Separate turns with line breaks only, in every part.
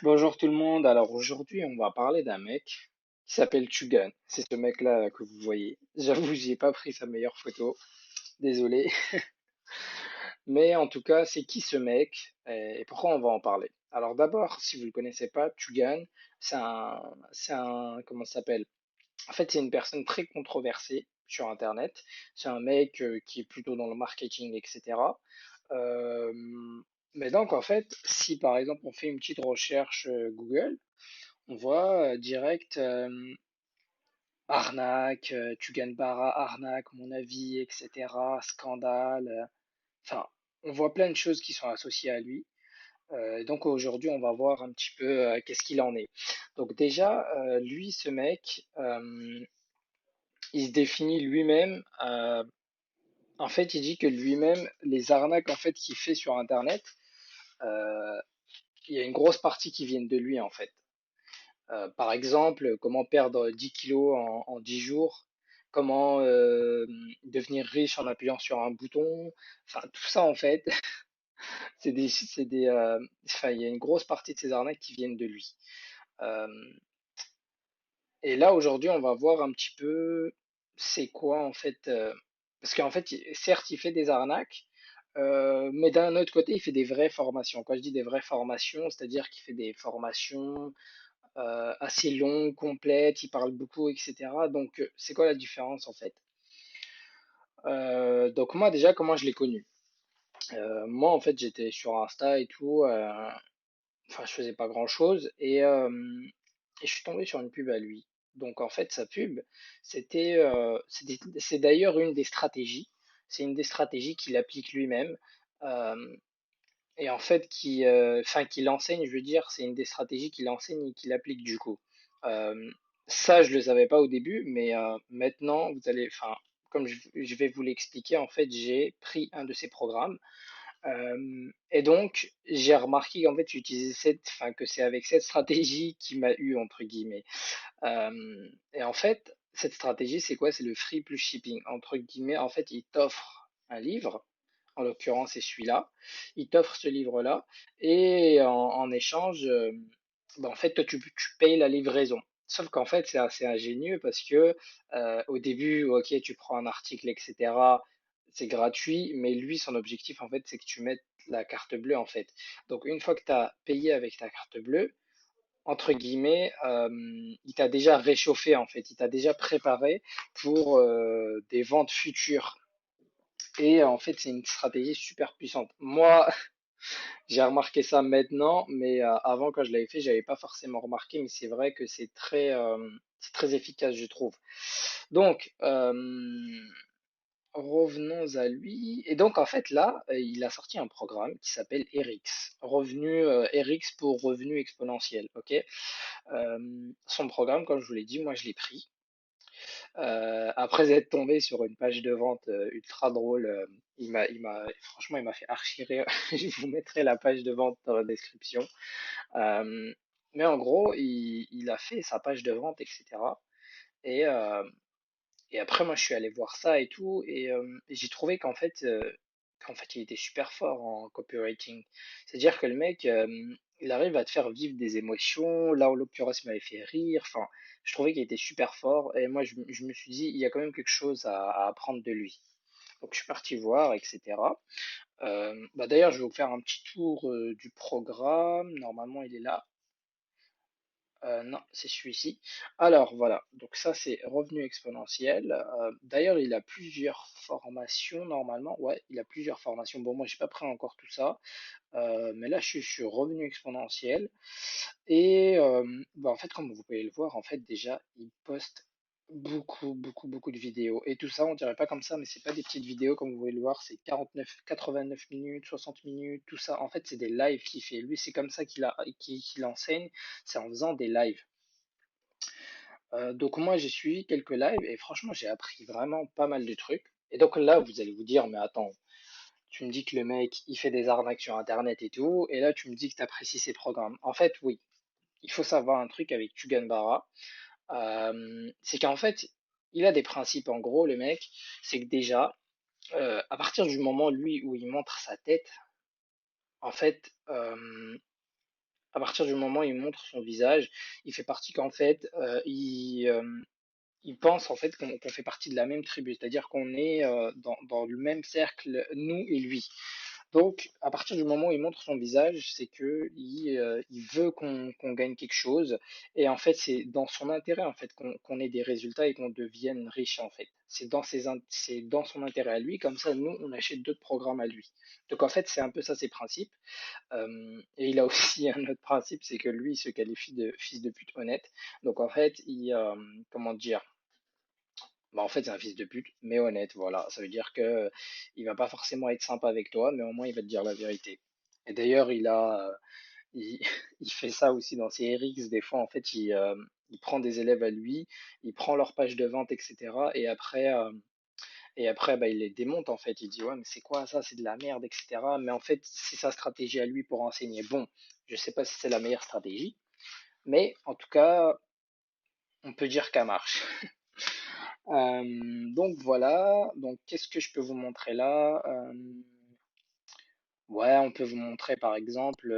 Bonjour tout le monde. Alors aujourd'hui, on va parler d'un mec qui s'appelle Tugan. C'est ce mec-là que vous voyez. J'avoue, j'ai pas pris sa meilleure photo. Désolé. Mais en tout cas, c'est qui ce mec et pourquoi on va en parler? Alors d'abord, si vous le connaissez pas, Tugan, comment ça s'appelle? En fait, c'est une personne très controversée sur Internet. C'est un mec qui est plutôt dans le marketing, etc. Euh, mais donc, en fait, si par exemple on fait une petite recherche Google, on voit direct arnaque, tu gagnes Bara, arnaque, mon avis, etc. Scandale. Enfin, on voit plein de choses qui sont associées à lui. Donc aujourd'hui, on va voir un petit peu qu'est-ce qu'il en est. Donc déjà, lui, ce mec, il se définit lui-même. En fait, il dit que lui-même, les arnaques en fait qu'il fait sur Internet, euh, il y a une grosse partie qui viennent de lui en fait. Par exemple, comment perdre 10 kilos en 10 jours, comment devenir riche en appuyant sur un bouton, enfin tout ça en fait, enfin, il y a une grosse partie de ces arnaques qui viennent de lui. Euh, et là aujourd'hui, on va voir un petit peu c'est quoi en fait, parce qu'en fait, certes, il fait des arnaques. Mais d'un autre côté, il fait des vraies formations. Quand je dis des vraies formations, c'est-à-dire qu'il fait des formations assez longue, complète, il parle beaucoup, etc. Donc, c'est quoi la différence en fait? Donc moi déjà, comment je l'ai connu? Moi en fait, j'étais sur Insta et tout, enfin je faisais pas grand-chose et je suis tombé sur une pub à lui. Donc en fait, sa pub, c'est d'ailleurs une des stratégies. C'est une des stratégies qu'il applique lui-même. Euh, et en fait, qu'il enseigne, je veux dire, c'est une des stratégies qu'il enseigne et qu'il applique du coup. Euh, Ça, je le savais pas au début, mais maintenant, enfin, comme je vais vous l'expliquer, en fait, j'ai pris un de ces programmes et donc j'ai remarqué qu'en fait, enfin, que c'est avec cette stratégie qui m'a eu entre guillemets. Et en fait, cette stratégie, c'est quoi? C'est le free plus shipping. Entre guillemets, en fait, il t'offre un livre, en l'occurrence, c'est celui-là. Il t'offre ce livre-là, et en échange, en fait, toi, tu payes la livraison. Sauf qu'en fait, c'est assez ingénieux parce que au début, ok, tu prends un article, etc. C'est gratuit, mais lui, son objectif, en fait, c'est que tu mettes la carte bleue, en fait. Donc, une fois que tu as payé avec ta carte bleue, entre guillemets, il t'a déjà réchauffé en fait, il t'a déjà préparé pour des ventes futures. Et en fait, c'est une stratégie super puissante. Moi, j'ai remarqué ça maintenant, mais avant, quand je l'avais fait, j'avais pas forcément remarqué. Mais c'est vrai que c'est très efficace, je trouve. Donc, revenons à lui. Et donc, en fait, là, il a sorti un programme qui s'appelle RX. RX pour revenu exponentiel. Ok. Son programme, comme je vous l'ai dit, moi, je l'ai pris. Après être tombé sur une page de vente ultra drôle, franchement, il m'a fait archi rire. Je vous mettrai la page de vente dans la description. Euh, mais en gros, il a fait sa page de vente, etc. Et, euh, et après, moi, je suis allé voir ça et tout, et j'ai trouvé qu'en fait, il était super fort en copywriting. C'est-à-dire que le mec, il arrive à te faire vivre des émotions. Là, en l'occurrence, il m'avait fait rire. Enfin, je trouvais qu'il était super fort, et moi, je me suis dit, il y a quand même quelque chose à apprendre de lui. Donc, je suis parti voir, etc. D'ailleurs, je vais vous faire un petit tour du programme. Normalement, il est là. Non, c'est celui-ci. Alors voilà, donc ça c'est revenu exponentiel. D'ailleurs, il a plusieurs formations normalement. Ouais, il a plusieurs formations. Bon, moi j'ai pas pris encore tout ça, mais là je suis sur revenu exponentiel. Et en fait, comme vous pouvez le voir, en fait déjà il poste beaucoup de vidéos. Et tout ça, on dirait pas comme ça, mais c'est pas des petites vidéos comme vous pouvez le voir, c'est 89 minutes, 60 minutes, tout ça. En fait, c'est des lives qu'il fait. Lui, c'est comme ça qu'il enseigne, c'est en faisant des lives. Donc moi j'ai suivi quelques lives et franchement j'ai appris vraiment pas mal de trucs. Et donc là vous allez vous dire mais attends, tu me dis que le mec il fait des arnaques sur internet et tout, et là tu me dis que tu apprécies ses programmes. En fait oui, il faut savoir un truc avec Tugan Barra, c'est qu'en fait il a des principes en gros le mec, c'est que déjà à partir du moment lui où il montre sa tête, en fait à partir du moment où il montre son visage, il fait partie qu'en fait, il pense en fait qu'on fait partie de la même tribu, c'est-à-dire qu'on est dans le même cercle, nous et lui. Donc, à partir du moment où il montre son visage, c'est que il veut qu'on gagne quelque chose. Et en fait, c'est dans son intérêt en fait qu'on ait des résultats et qu'on devienne riche en fait. C'est dans son intérêt à lui. Comme ça, nous, on achète d'autres programmes à lui. Donc en fait, c'est un peu ça ses principes. Et il a aussi un autre principe, c'est que lui, il se qualifie de fils de pute honnête. Donc en fait, comment dire? Bah, en fait, c'est un fils de pute, mais honnête, voilà. Ça veut dire que il va pas forcément être sympa avec toi, mais au moins il va te dire la vérité. Et d'ailleurs, il, il fait ça aussi dans ses RX. Des fois, en fait, il prend des élèves à lui, il prend leur page de vente, etc. Et après, bah, il les démonte, en fait. Il dit, ouais, mais c'est quoi ça? C'est de la merde, etc. Mais en fait, c'est sa stratégie à lui pour enseigner. Bon, je sais pas si c'est la meilleure stratégie, mais en tout cas, on peut dire qu'elle marche. Donc voilà, donc qu'est-ce que je peux vous montrer là? Ouais, on peut vous montrer par exemple,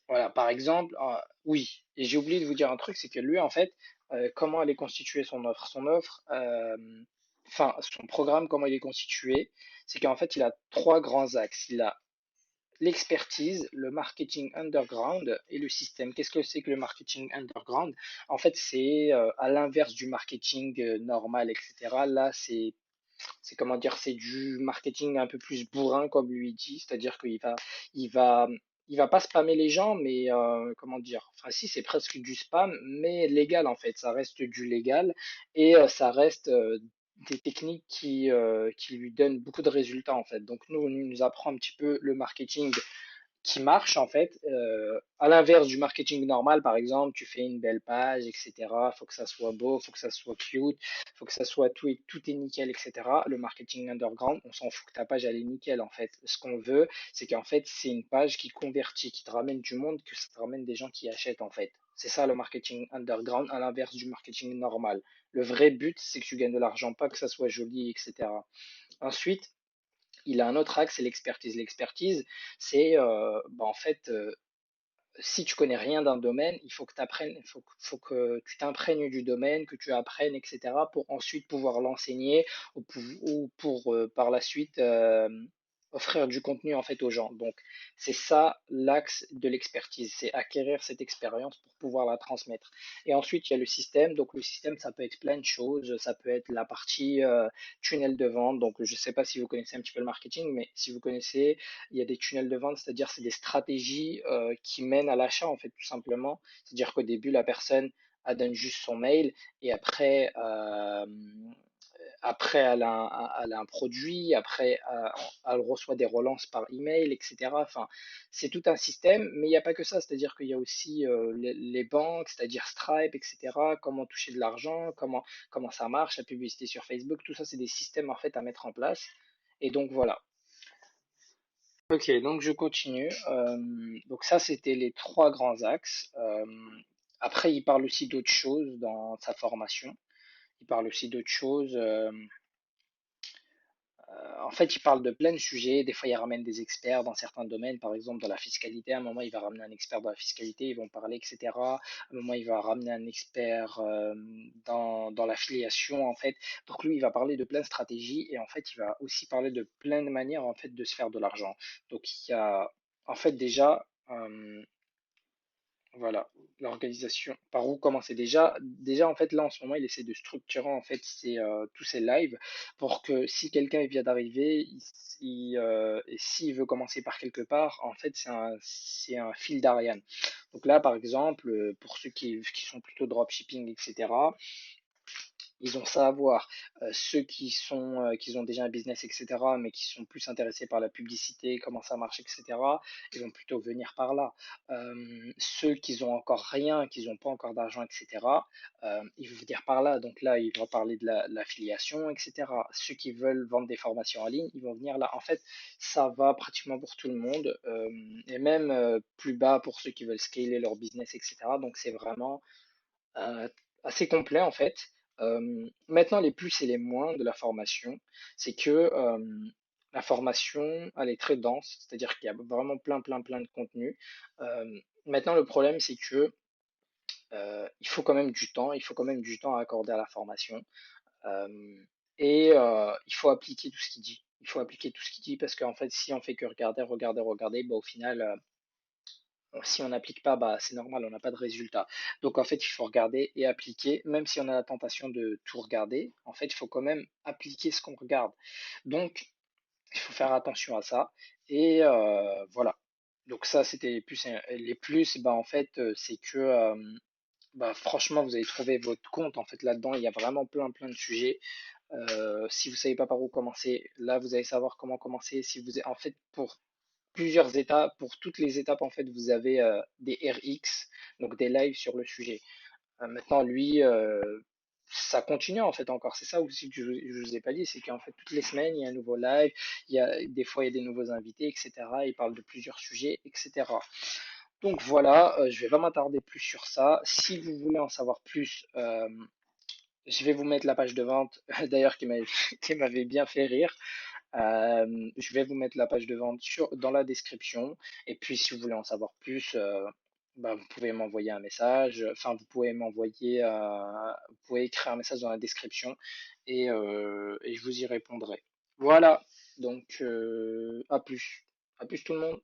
voilà, par exemple, oui, et j'ai oublié de vous dire un truc, c'est que lui en fait, comment elle est constituée son offre? Enfin son programme, comment il est constitué, c'est qu'en fait il a trois grands axes. Il a l'expertise, le marketing underground et le système. Qu'est-ce que c'est que le marketing underground? En fait, c'est à l'inverse du marketing normal, etc. Là, c'est comment dire, c'est du marketing un peu plus bourrin, comme lui dit, c'est-à-dire il va, il va pas spammer les gens, mais comment dire, enfin si, c'est presque du spam, mais légal en fait, ça reste du légal et ça reste des techniques qui lui donnent beaucoup de résultats en fait. Donc nous, on nous apprend un petit peu le marketing qui marche en fait. À l'inverse du marketing normal, par exemple, tu fais une belle page, etc. Faut que ça soit beau, faut que ça soit cute, faut que ça soit tout et tout est nickel, etc. Le marketing underground, on s'en fout que ta page elle est nickel en fait. Ce qu'on veut, c'est qu'en fait c'est une page qui convertit, qui te ramène du monde, que ça te ramène des gens qui achètent en fait. C'est ça le marketing underground, à l'inverse du marketing normal. Le vrai but, c'est que tu gagnes de l'argent, pas que ça soit joli, etc. Ensuite, il a un autre axe, c'est l'expertise. L'expertise, c'est bah, en fait, si tu connais rien d'un domaine, il faut que tu apprennes, faut que tu t'imprègnes du domaine, que tu apprennes, etc., pour ensuite pouvoir l'enseigner ou pour par la suite offrir du contenu en fait aux gens. Donc c'est ça l'axe de l'expertise, c'est acquérir cette expérience pour pouvoir la transmettre. Et ensuite il y a le système. Donc le système ça peut être plein de choses, ça peut être la partie tunnel de vente. Donc je ne sais pas si vous connaissez un petit peu le marketing, mais si vous connaissez, il y a des tunnels de vente, c'est-à-dire c'est des stratégies qui mènent à l'achat en fait tout simplement. C'est-à-dire qu'au début la personne elle donne juste son mail et après elle a un produit, après elle reçoit des relances par email, etc. Enfin, c'est tout un système, mais il n'y a pas que ça, c'est-à-dire qu'il y a aussi les banques, c'est-à-dire Stripe, etc. Comment toucher de l'argent, comment ça marche, la publicité sur Facebook, tout ça c'est des systèmes en fait à mettre en place. Et donc voilà. Ok, donc je continue. Donc ça, c'était les trois grands axes. Après, il parle aussi d'autres choses dans sa formation. Il parle aussi d'autres choses. En fait, il parle de plein de sujets. Des fois, il ramène des experts dans certains domaines. Par exemple, dans la fiscalité, à un moment, il va ramener un expert dans la fiscalité. Ils vont parler, etc. À un moment, il va ramener un expert dans l'affiliation, en fait. Donc lui, il va parler de plein de stratégies et en fait, il va aussi parler de plein de manières, en fait, de se faire de l'argent. Donc il y a, en fait, déjà, voilà, l'organisation, par où commencer déjà en fait là en ce moment il essaie de structurer en fait tous ses lives pour que si quelqu'un vient d'arriver, et s'il veut commencer par quelque part, en fait c'est un fil d'Ariane. Donc là par exemple, pour ceux qui sont plutôt dropshipping, etc., ils ont ça à voir. Ceux qui ont déjà un business, etc., mais qui sont plus intéressés par la publicité, comment ça marche, etc., ils vont plutôt venir par là. Ceux qui ont encore rien, qui n'ont pas encore d'argent, etc., ils vont venir par là. Donc là, ils vont parler de l'affiliation, etc. Ceux qui veulent vendre des formations en ligne, ils vont venir là. En fait, ça va pratiquement pour tout le monde, et même plus bas pour ceux qui veulent scaler leur business, etc. Donc c'est vraiment euh, assez complet en fait. Maintenant, les plus et les moins de la formation, c'est que La formation, elle est très dense, c'est-à-dire qu'il y a vraiment plein de contenu. Maintenant, le problème, c'est que il faut quand même du temps, il faut quand même du temps à accorder à la formation. Euh, il faut appliquer tout ce qu'il dit. Il faut appliquer tout ce qu'il dit parce qu'en fait, si on fait que regarder, bah, au final, si on n'applique pas, bah, c'est normal, on n'a pas de résultat. Donc en fait, il faut regarder et appliquer, même si on a la tentation de tout regarder, en fait, il faut quand même appliquer ce qu'on regarde. Donc, il faut faire attention à ça. Et voilà. Donc ça, c'était les plus. Les plus, bah, en fait, c'est que bah, franchement, vous allez trouver votre compte en fait là-dedans. Il y a vraiment plein de sujets. Si vous savez pas par où commencer, là, vous allez savoir comment commencer. Si vous, en fait, pour plusieurs étapes, pour toutes les étapes, en fait, vous avez des RX, donc des lives sur le sujet. Maintenant, lui, ça continue en fait encore. C'est ça aussi que je vous ai pas dit, c'est qu'en fait, toutes les semaines, il y a un nouveau live, il y a, des fois, il y a des nouveaux invités, etc. Il parle de plusieurs sujets, etc. Donc voilà, je vais pas m'attarder plus sur ça. Si vous voulez en savoir plus, je vais vous mettre la page de vente, d'ailleurs, qui m'avait bien fait rire. Je vais vous mettre la page de vente dans la description. Et puis, si vous voulez en savoir plus, bah, vous pouvez m'envoyer un message. Enfin, vous pouvez écrire un message dans la description et je vous y répondrai. Voilà. Donc, à plus. À plus tout le monde.